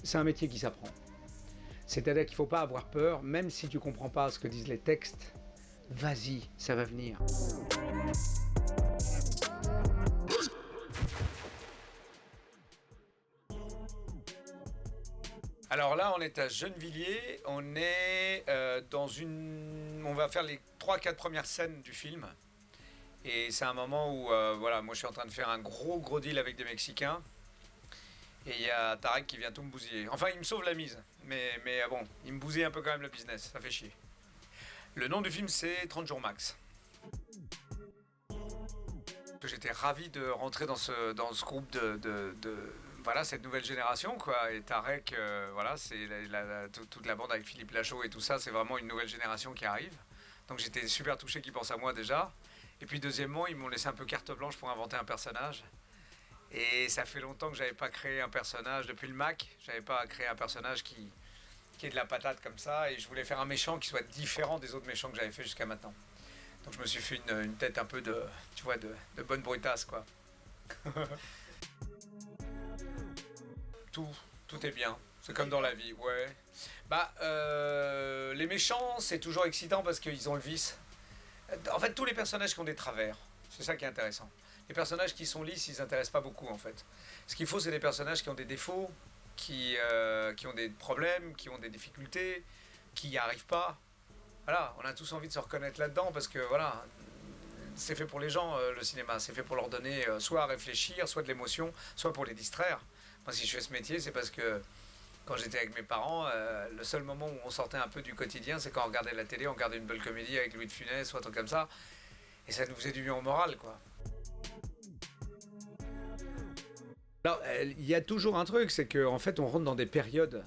C'est un métier qui s'apprend. C'est-à-dire qu'il ne faut pas avoir peur, même si tu ne comprends pas ce que disent les textes, vas-y, ça va venir. Alors là, on est à Gennevilliers, on est on va faire les 3-4 premières scènes du film. Et c'est un moment où, voilà, moi je suis en train de faire un gros deal avec des Mexicains. Et il y a Tarek qui vient tout me bousiller. Enfin, il me sauve la mise, mais bon, il me bousille un peu quand même le business, ça fait chier. Le nom du film, c'est 30 jours max. J'étais ravi de rentrer dans ce groupe voilà, cette nouvelle génération, quoi. Et Tarek, voilà, c'est toute la bande avec Philippe Lachaud et tout ça, c'est vraiment une nouvelle génération qui arrive. Donc j'étais super touché qu'ils pensent à moi déjà. Et puis deuxièmement, ils m'ont laissé un peu carte blanche pour inventer un personnage. Et ça fait longtemps que j'avais pas créé un personnage, depuis le Mac, j'avais pas créé un personnage qui est de la patate comme ça. Et je voulais faire un méchant qui soit différent des autres méchants que j'avais fait jusqu'à maintenant. Donc je me suis fait une tête un peu de bonne brutasse, quoi. Tout est bien. C'est comme dans la vie, ouais. Bah, les méchants, c'est toujours excitant parce qu'ils ont le vice. En fait, tous les personnages qui ont des travers, c'est ça qui est intéressant. Les personnages qui sont lisses, ils n'intéressent pas beaucoup, en fait. Ce qu'il faut, c'est des personnages qui ont des défauts, qui ont des problèmes, qui ont des difficultés, qui n'y arrivent pas. Voilà, on a tous envie de se reconnaître là-dedans parce que, voilà, c'est fait pour les gens, le cinéma. C'est fait pour leur donner soit à réfléchir, soit de l'émotion, soit pour les distraire. Moi, si je fais ce métier, c'est parce que quand j'étais avec mes parents, le seul moment où on sortait un peu du quotidien, c'est quand on regardait la télé, on regardait une belle comédie avec Louis de Funès ou un truc comme ça. Et ça nous faisait du bien au moral, quoi. Alors, il y a toujours un truc, c'est qu'en fait, on rentre dans des périodes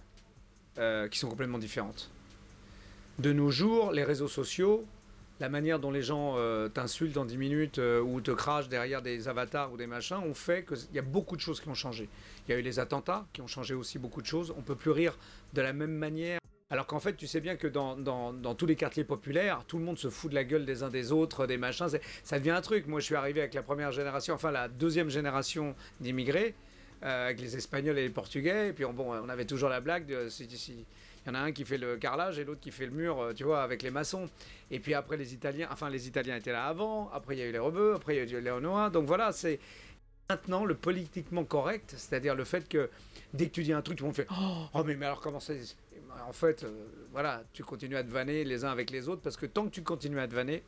qui sont complètement différentes. De nos jours, les réseaux sociaux, la manière dont les gens t'insultent en 10 minutes ou te crachent derrière des avatars ou des machins ont fait qu'il y a beaucoup de choses qui ont changé. Il y a eu les attentats qui ont changé aussi beaucoup de choses. On ne peut plus rire de la même manière. Alors qu'en fait, tu sais bien que dans tous les quartiers populaires, tout le monde se fout de la gueule des uns des autres, des machins. Ça devient un truc. Moi, je suis arrivé avec la première génération, enfin la deuxième génération d'immigrés, avec les Espagnols et les Portugais. Et puis, on avait toujours la blague de il y en a un qui fait le carrelage et l'autre qui fait le mur, tu vois, avec les maçons. Et puis après, les Italiens étaient là avant. Après, il y a eu les rebeux. Après, il y a eu les Léonois. Donc voilà, c'est maintenant le politiquement correct, c'est-à-dire le fait que dès que tu dis un truc, tout le monde fait oh mais alors comment ça. En fait, voilà, tu continues à te vanner les uns avec les autres parce que tant que tu continues à te vanner,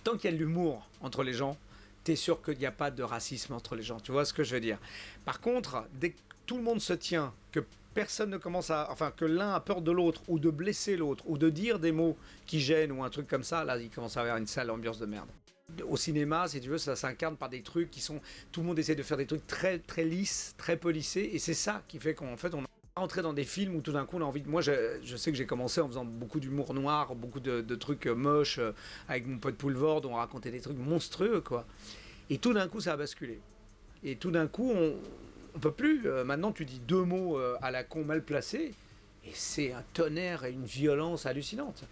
tant qu'il y a de l'humour entre les gens, t'es sûr qu'il n'y a pas de racisme entre les gens. Tu vois ce que je veux dire? Par contre, dès que tout le monde se tient, que personne ne commence que l'un a peur de l'autre, ou de blesser l'autre, ou de dire des mots qui gênent, ou un truc comme ça, là, il commence à avoir une sale ambiance de merde. Au cinéma, si tu veux, ça s'incarne par des trucs qui sont... Tout le monde essaie de faire des trucs très, très lisses, très polissés, et c'est ça qui fait qu'en fait, on rentrer dans des films où tout d'un coup on a envie de... Moi je sais que j'ai commencé en faisant beaucoup d'humour noir, beaucoup de trucs moches, avec mon pote Poulvord, on racontait des trucs monstrueux, quoi. Et tout d'un coup ça a basculé. Et tout d'un coup on peut plus, maintenant tu dis deux mots à la con mal placés, et c'est un tonnerre et une violence hallucinante.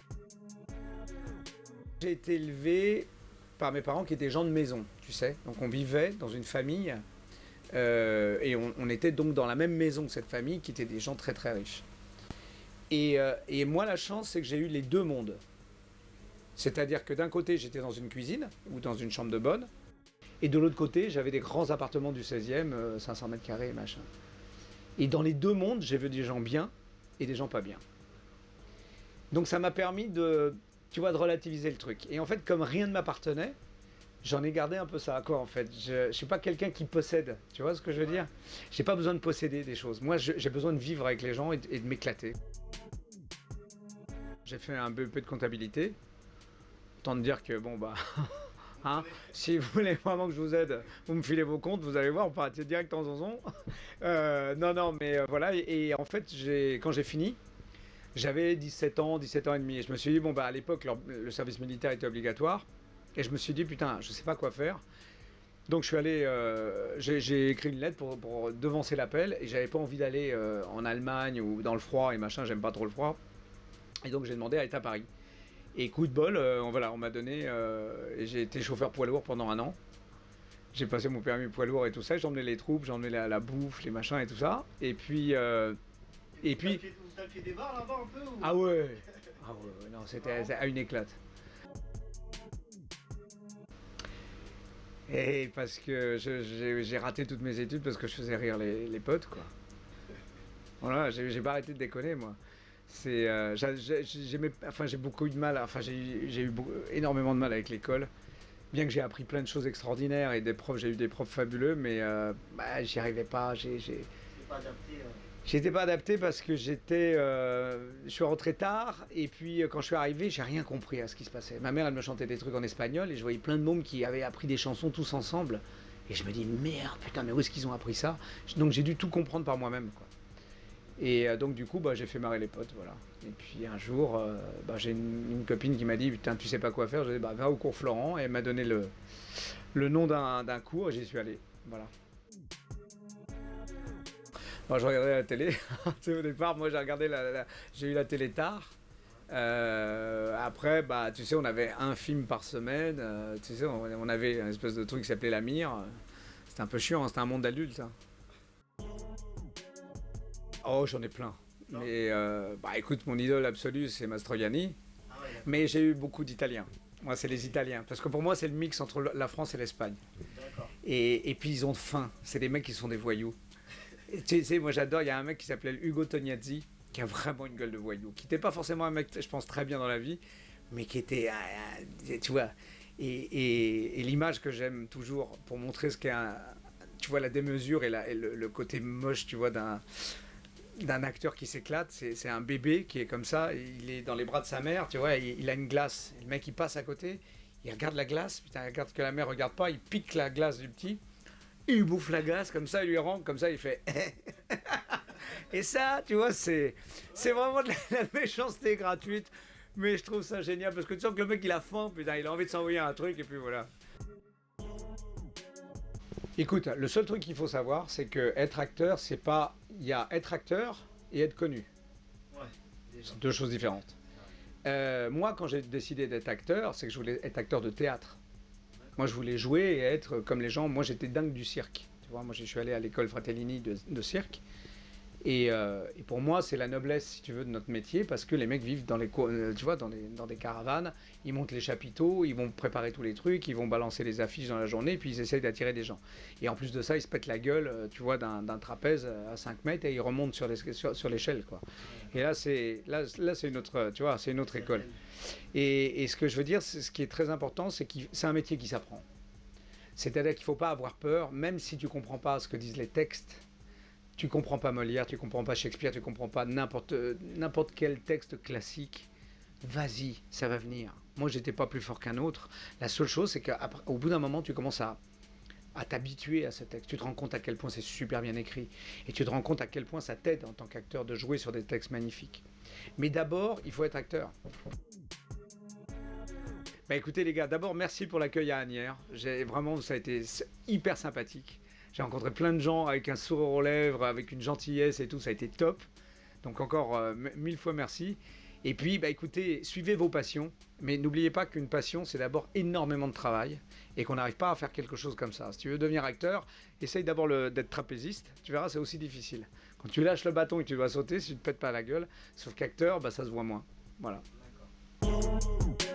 J'ai été élevé par mes parents qui étaient gens de maison, tu sais. Donc on vivait dans une famille... et on était donc dans la même maison que cette famille qui était des gens très très riches. Et moi la chance c'est que j'ai eu les deux mondes. C'est-à-dire que d'un côté j'étais dans une cuisine ou dans une chambre de bonne, et de l'autre côté j'avais des grands appartements du 16e, 500 mètres carrés et machin. Et dans les deux mondes j'ai vu des gens bien et des gens pas bien. Donc ça m'a permis de relativiser le truc. Et en fait comme rien ne m'appartenait, j'en ai gardé un peu ça, quoi, en fait. Je suis pas quelqu'un qui possède, tu vois ce que je veux dire? J'ai pas besoin de posséder des choses. Moi, j'ai besoin de vivre avec les gens et de m'éclater. J'ai fait un BEP de comptabilité. Autant te dire que, bon, bah... hein, si vous voulez vraiment que je vous aide, vous me filez vos comptes, vous allez voir, on part direct en zonzon. Non, mais voilà. Et en fait, quand j'ai fini, j'avais 17 ans et demi. Et je me suis dit, bon, bah, à l'époque, le service militaire était obligatoire. Et je me suis dit, putain, je sais pas quoi faire. Donc je suis allé, j'ai écrit une lettre pour devancer l'appel, et j'avais pas envie d'aller en Allemagne ou dans le froid et machin, j'aime pas trop le froid. Et donc j'ai demandé à être à Paris. Et coup de bol, on m'a donné, et j'ai été chauffeur poids lourd pendant 1 an. J'ai passé mon permis poids lourd et tout ça. J'emmenais les troupes, j'emmenais la bouffe, les machins et tout ça. Et puis. T'as fait des bars là-bas un peu ou... Ah ouais. Ah ouais, non, c'était à une éclate. Et parce que j'ai raté toutes mes études parce que je faisais rire les potes, quoi. Voilà, j'ai pas arrêté de déconner, moi. J'ai beaucoup eu de mal, j'ai eu énormément de mal avec l'école. Bien que j'ai appris plein de choses extraordinaires et j'ai eu des profs fabuleux, mais j'y arrivais pas. C'est pas adapté. J'étais pas adapté parce que je suis rentré tard et puis quand je suis arrivé, j'ai rien compris à ce qui se passait. Ma mère, elle me chantait des trucs en espagnol et je voyais plein de mômes qui avaient appris des chansons tous ensemble. Et je me dis, merde, putain, mais où est-ce qu'ils ont appris ça? Donc j'ai dû tout comprendre par moi-même, quoi. Et donc du coup, j'ai fait marrer les potes, voilà. Et puis un jour, j'ai une copine qui m'a dit, putain, tu sais pas quoi faire? Je lui ai dit, va au cours Florent, et elle m'a donné le nom d'un cours et j'y suis allé, voilà. Moi, je regardais la télé. Au départ, moi, j'ai eu la télé tard. Après, tu sais, on avait un film par semaine. Tu sais, on avait une espèce de truc qui s'appelait La Mire. C'était un peu chiant, hein, c'était un monde d'adulte. Hein. Oh, j'en ai plein. Mais écoute, mon idole absolue, c'est Mastroianni. Ah ouais, Mais j'ai eu beaucoup d'Italiens. Moi, c'est les Italiens. Parce que pour moi, c'est le mix entre la France et l'Espagne. d'accord. Et puis, ils ont faim. C'est des mecs qui sont des voyous. Tu sais, moi j'adore, il y a un mec qui s'appelait Ugo Tognazzi, qui a vraiment une gueule de voyou, qui n'était pas forcément un mec, je pense, très bien dans la vie, mais qui était, tu vois, et l'image que j'aime toujours pour montrer ce qu'est tu vois, la démesure et le côté moche, tu vois, d'un acteur qui s'éclate, c'est un bébé qui est comme ça, il est dans les bras de sa mère, tu vois, il a une glace, et le mec il passe à côté, il regarde la glace, putain, il regarde que la mère regarde pas, il pique la glace du petit, il bouffe la glace, comme ça, il lui rend, comme ça, il fait... Et ça, tu vois, c'est vraiment de la méchanceté gratuite, mais je trouve ça génial, parce que tu sens que le mec, il a faim, putain, il a envie de s'envoyer un truc, et puis voilà. Écoute, le seul truc qu'il faut savoir, c'est que être acteur, c'est pas... Il y a être acteur et être connu. Ouais, déjà. C'est deux choses différentes. Moi, quand j'ai décidé d'être acteur, c'est que je voulais être acteur de théâtre. Moi, je voulais jouer et être comme les gens. Moi, j'étais dingue du cirque. Tu vois, moi, je suis allé à l'école Fratellini de cirque. Et pour moi, c'est la noblesse, si tu veux, de notre métier, parce que les mecs vivent dans tu vois, dans des caravanes, ils montent les chapiteaux, ils vont préparer tous les trucs, ils vont balancer les affiches dans la journée, puis ils essayent d'attirer des gens. Et en plus de ça, ils se pètent la gueule, tu vois, d'un trapèze à 5 mètres et ils remontent sur l'échelle, quoi. Et là, c'est une autre, tu vois, c'est une autre école. Et ce que je veux dire, ce qui est très important, c'est que c'est un métier qui s'apprend. C'est-à-dire qu'il ne faut pas avoir peur, même si tu ne comprends pas ce que disent les textes. Tu comprends pas Molière, tu comprends pas Shakespeare, tu comprends pas n'importe quel texte classique. Vas-y, ça va venir. Moi, j'étais pas plus fort qu'un autre. La seule chose, c'est qu'au bout d'un moment, tu commences à t'habituer à ce texte. Tu te rends compte à quel point c'est super bien écrit. Et tu te rends compte à quel point ça t'aide en tant qu'acteur de jouer sur des textes magnifiques. Mais d'abord, il faut être acteur. Écoutez les gars, d'abord merci pour l'accueil à Asnières. Vraiment, ça a été hyper sympathique. J'ai rencontré plein de gens avec un sourire aux lèvres, avec une gentillesse et tout, ça a été top. Donc encore 1000 fois merci. Et puis écoutez, suivez vos passions, mais n'oubliez pas qu'une passion c'est d'abord énormément de travail et qu'on n'arrive pas à faire quelque chose comme ça. Si tu veux devenir acteur, essaye d'abord d'être trapéziste, tu verras c'est aussi difficile. Quand tu lâches le bâton et que tu dois sauter, si tu ne te pètes pas la gueule, sauf qu'acteur, ça se voit moins. Voilà. D'accord.